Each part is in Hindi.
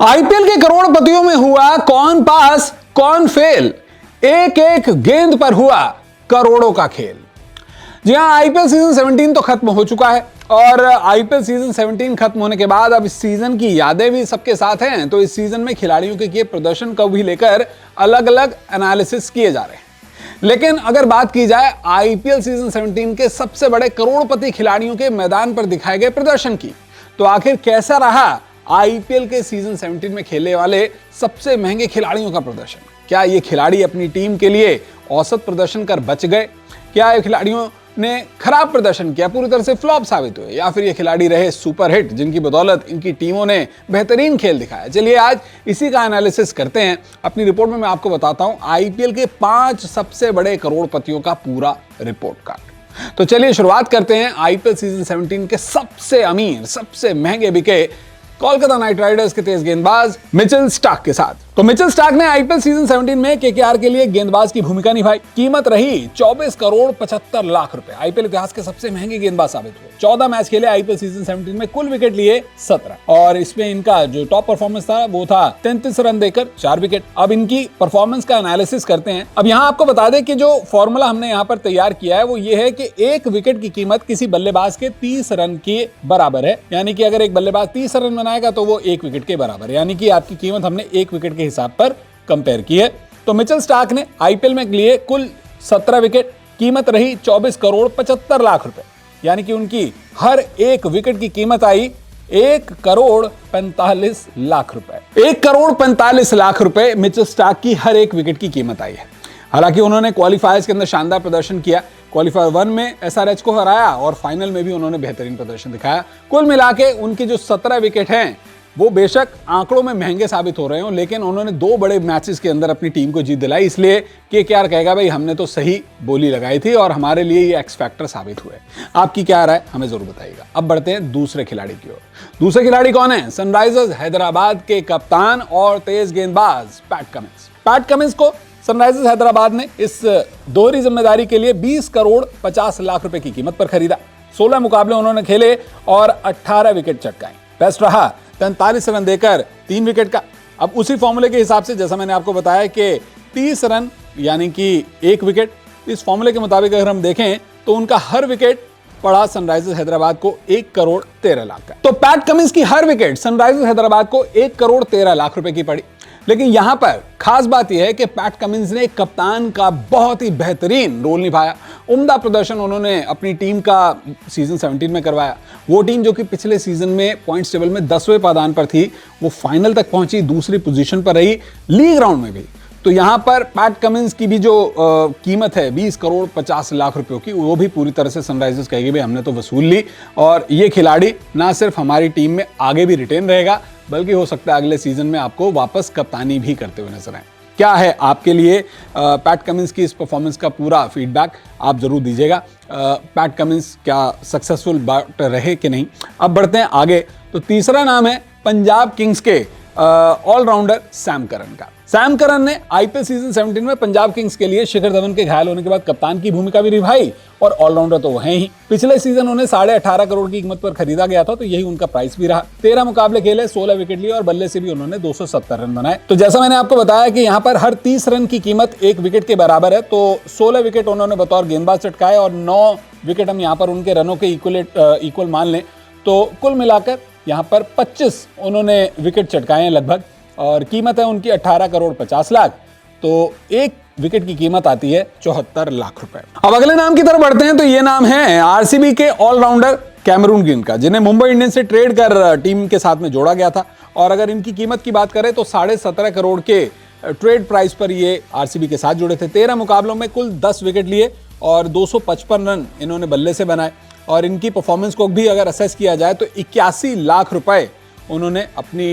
आईपीएल के करोड़पतियों में हुआ कौन पास कौन फेल, एक एक गेंद पर हुआ करोड़ों का खेल। जी हां, आईपीएल सीजन 17 तो खत्म हो चुका है और आईपीएल सीजन 17 खत्म होने के बाद अब इस सीजन की यादें भी सबके साथ हैं। तो इस सीजन में खिलाड़ियों के किए प्रदर्शन को भी लेकर अलग अलग एनालिसिस किए जा रहे हैं। लेकिन अगर बात की जाए आईपीएल सीजन 17 के सबसे बड़े करोड़पति खिलाड़ियों के मैदान पर दिखाए गए प्रदर्शन की, तो आखिर कैसा रहा आईपीएल के सीजन 17 में खेलने वाले सबसे महंगे खिलाड़ियों का प्रदर्शन? क्या ये खिलाड़ी अपनी टीम के लिए औसत प्रदर्शन कर बच गए? क्या ये खिलाड़ियों ने खराब प्रदर्शन किया, पूरी तरह से फ्लॉप साबित हुए, या फिर ये खिलाड़ी रहे सुपरहिट जिनकी बदौलत इनकी टीमों ने बेहतरीन खेल दिखाया? चलिए आज इसी का एनालिसिस करते हैं। अपनी रिपोर्ट में मैं आपको बताता हूं आईपीएल के 5 सबसे बड़े करोड़पतियों का पूरा रिपोर्ट कार्ड। तो चलिए शुरुआत करते हैं आईपीएल सीजन 17 के सबसे अमीर, सबसे महंगे बिके कोलकाता नाइट राइडर्स के तेज गेंदबाज मिचेल स्टार्क के साथ। तो मिचेल स्टार्क ने आईपीएल सीजन 17 में केकेआर के लिए गेंदबाज की भूमिका निभाई। कीमत रही 24 करोड़ 75 लाख रुपए। आईपीएल इतिहास के सबसे महंगे गेंदबाज साबित हुए। 14 मैच खेले आईपीएल सीजन 17 में, कुल विकेट लिए 17 और इसमें इनका जो टॉप परफॉर्मेंस था वो था 33 रन देकर 4 विकेट। अब इनकी परफॉर्मेंस का एनालिसिस करते हैं। अब यहाँ आपको बता दें कि जो फॉर्मूला हमने यहाँ पर तैयार किया है वो ये है कि एक विकेट की कीमत किसी बल्लेबाज के 30 रन के बराबर है। यानी कि अगर एक बल्लेबाज 30 रन बनाएगा तो वो 1 विकेट के बराबर है। यानी कि आपकी कीमत हमने 1 विकेट के हिसाब पर कंपेयर की है। तो मिचेल स्टार्क ने आईपीएल में लिए कुल 17 विकेट। कीमत रही 24 करोड़ 75 लाख रुपए। यानी कि उनकी हर एक विकेट की कीमत आई 1 करोड़ 45 लाख रुपए। 1 करोड़ 45 लाख रुपए मिचेल स्टार्क की हर एक विकेट की कीमत आई है। हालांकि उन्होंने क्वालिफायर्स के अंदर शानदार प्रदर्शन किया। क्वालिफायर 1 में एसआरएच को हराया और फाइनल में भी उन्होंने बेहतरीन प्रदर्शन दिखाया। कुल मिलाके उनकी जो 17 विकेट हैं वो बेशक आंकड़ों में महंगे साबित हो रहे हो, लेकिन उन्होंने 2 बड़े मैचेस के अंदर अपनी टीम को जीत दिलाई। इसलिए केकेआर कहेगा भाई हमने तो सही बोली लगाई थी और हमारे लिए ये एक्स फैक्टर साबित हुए। आपकी क्या राय हमें जरूर बताइएगा। अब बढ़ते हैं दूसरे खिलाड़ी की ओर। दूसरे खिलाड़ी कौन है? सनराइजर्स हैदराबाद के कप्तान और तेज गेंदबाज पैट कमिंस। पैट कमिंस को सनराइजर्स हैदराबाद ने इस दोहरी जिम्मेदारी के लिए 20 करोड़ 50 लाख रुपए की कीमत पर खरीदा। 16 मुकाबले उन्होंने खेले और 18 विकेट चटकाए। बेस्ट रहा 43 रन देकर 3 विकेट का। अब उसी फॉर्मूले के हिसाब से जैसा मैंने आपको बताया कि 30 रन यानी कि 1 विकेट, इस फॉर्मूले के मुताबिक अगर हम देखें तो उनका हर विकेट पड़ा सनराइजर्स हैदराबाद को 1 करोड़ 13 लाख का। तो पैट कमिंस की हर विकेट सनराइजर्स हैदराबाद को 1 करोड़ 13 लाख रुपए की पड़ी। लेकिन यहां पर खास बात यह है कि पैट कमिंस ने कप्तान का बहुत ही बेहतरीन रोल निभाया। उम्दा प्रदर्शन उन्होंने अपनी टीम का सीजन 17 में करवाया। वो टीम जो कि पिछले सीजन में पॉइंट्स टेबल में 10वें पायदान पर थी, वो फाइनल तक पहुंची, दूसरी पोजीशन पर रही लीग राउंड में भी। तो यहां पर पैट कमिंस की भी जो कीमत है 20 करोड़ 50 लाख रुपयों की, वो भी पूरी तरह से सनराइजर्स कहेगी भाई हमने तो वसूल ली और ये खिलाड़ी ना सिर्फ हमारी टीम में आगे भी रिटेन रहेगा बल्कि हो सकता है अगले सीजन में आपको वापस कप्तानी भी करते हुए नजर आए। क्या है आपके लिए पैट कमिंस की इस परफॉर्मेंस का पूरा फीडबैक आप जरूर दीजिएगा। पैट कमिंस क्या सक्सेसफुल बैटर रहे कि नहीं? अब बढ़ते हैं आगे। तो तीसरा नाम है पंजाब किंग्स के ऑलराउंडर सैम करन का। सैम करन ने आईपीएल सीजन 17 में पंजाब किंग्स के लिए शिखर धवन के घायल होने के बाद कप्तान की भूमिका भी निभाई और ऑलराउंडर तो वो हैं ही। पिछले सीजन उन्हें 18.5 करोड़ की कीमत पर खरीदा गया था, तो यही उनका प्राइस भी रहा। 13 मुकाबले खेले, 16 विकेट लिए और बल्ले से भी उन्होंने 270 रन बनाए। तो जैसा मैंने आपको बताया कि यहाँ पर हर 30 रन की कीमत 1 विकेट के बराबर है, तो 16 विकेट उन्होंने बतौर गेंदबाज चटकाए और 9 विकेट हम यहाँ पर उनके रनों के इक्वल मान लें तो कुल मिलाकर यहाँ पर 25 उन्होंने विकेट चटकाए हैं लगभग और कीमत है उनकी 18 करोड़ 50 लाख। तो 1 विकेट की कीमत आती है 74 लाख रुपए। अब अगले नाम की तरफ बढ़ते हैं। तो ये नाम है आरसीबी के ऑलराउंडर कैमरून ग्रीन का, जिन्हें मुंबई इंडियंस से ट्रेड कर टीम के साथ में जोड़ा गया था। और अगर इनकी कीमत की बात करें तो 17.5 करोड़ के ट्रेड प्राइस पर ये आरसीबी के साथ जुड़े थे। 13 मुकाबलों में कुल 10 विकेट लिए और 255 रन इन्होंने बल्ले से बनाए और इनकी परफॉर्मेंस को भी अगर असेस किया जाए तो 81 लाख रुपए उन्होंने अपनी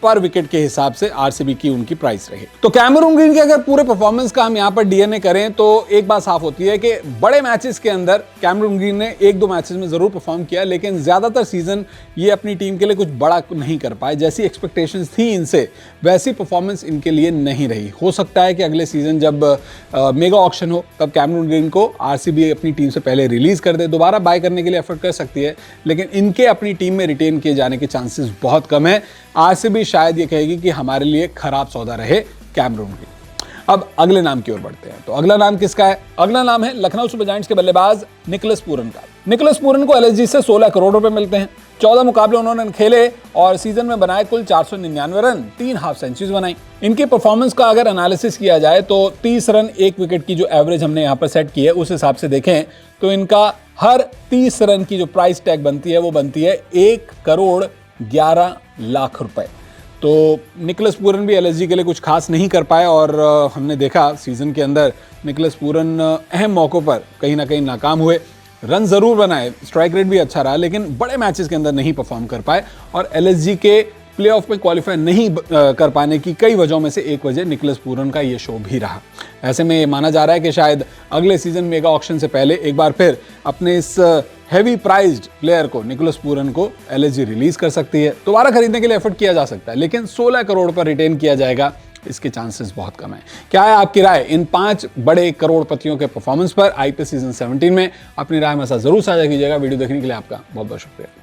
पर विकेट के हिसाब से आरसीबी की उनकी प्राइस रही। तो कैमरून ग्रीन के अगर पूरे परफॉर्मेंस का हम यहाँ पर डीएनए करें तो एक बात साफ होती है कि बड़े मैचेस के अंदर कैमरून ग्रीन ने 1-2 मैचेस में जरूर परफॉर्म किया, लेकिन ज्यादातर सीजन ये अपनी टीम के लिए कुछ बड़ा नहीं कर पाए। जैसी एक्सपेक्टेशंस थी इनसे वैसी परफॉर्मेंस इनके लिए नहीं रही। हो सकता है कि अगले सीजन जब मेगा ऑक्शन हो तब कैमरून ग्रीन को आरसीबी अपनी टीम से पहले रिलीज कर दे, दोबारा बाय करने के लिए एफर्ट कर सकती है, लेकिन इनके अपनी टीम में रिटेन किए जाने के चांसेस बहुत कम है। आरसीबी शायद ये कहेगी कि हमारे लिए खराब सौदा रहे कैमरून की। अब अगले नाम की ओर बढ़ते हैं। तो अगला नाम किसका है? अगला नाम है लखनऊ सुपर जायंट्स के बल्लेबाज निकोलस पूरन का। निकोलस पूरन को एलएसजी से 16 करोड़ रुपए मिलते हैं। 14 मुकाबले उन्होंने खेले और सीजन में बनाए कुल 499 रन, 3 हाफ सेंचुरीज बनाई। इनकी परफॉर्मेंस का अगर एनालिसिस किया जाए तो 30 रन 1 विकेट की जो एवरेज हमने यहाँ पर सेट की है उस हिसाब से देखें तो इनका हर 30 रन की जो प्राइस टैग बनती है वो बनती है 1 करोड़ 11 लाख रुपए। तो निकोलस पूरन भी एलएसजी के लिए कुछ खास नहीं कर पाए और हमने देखा सीजन के अंदर निकोलस पूरन अहम मौकों पर कहीं ना कहीं नाकाम हुए। रन जरूर बनाए, स्ट्राइक रेट भी अच्छा रहा, लेकिन बड़े मैचेस के अंदर नहीं परफॉर्म कर पाए और एलएसजी के प्लेऑफ में क्वालिफाई नहीं कर पाने की कई वजहों में से एक वजह निकोलस पूरन का ये शो भी रहा। ऐसे में ये माना जा रहा है कि शायद अगले सीजन मेगा ऑक्शन से पहले एक बार फिर अपने इस हैवी प्राइज्ड प्लेयर को निकोलस पूरन को एलएसजी रिलीज कर सकती है। दोबारा खरीदने के लिए एफर्ट किया जा सकता है, लेकिन 16 करोड़ पर रिटेन किया जाएगा इसके चांसेस बहुत कम है। क्या है आपकी राय इन 5 बड़े करोड़पतियों के परफॉर्मेंस पर आईपीएल सीजन 17 में? अपनी राय हमारे साथ जरूर साझा कीजिएगा। वीडियो देखने के लिए आपका बहुत बहुत शुक्रिया।